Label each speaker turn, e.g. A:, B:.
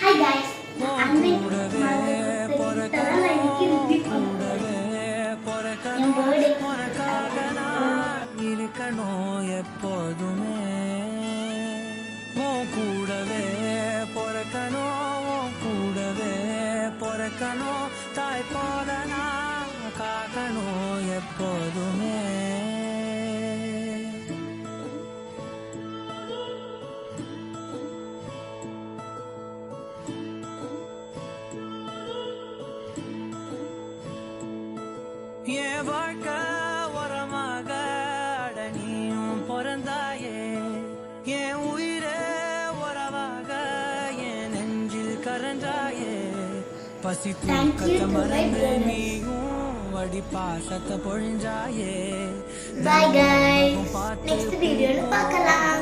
A: Hi guys, I'm Nick. என்
B: இருக்கணும் எப்போதுமே கூடவே பொறக்கணும் கூடவே பொறக்கணும் தாய் போல நான் காக்கணும் எப்போதுமே என் வாழ்க்கை உரமாக அடனியும் பிறந்தாயே என் உயிரே உறவாக என் நெஞ்சில் கரஞ்சாயே பசி தூக்கத்தை மறந்து நீயும் வடி பாசத்தை பொழிஞ்சாயே
A: Bye guys. Next video பார்க்கலாம்.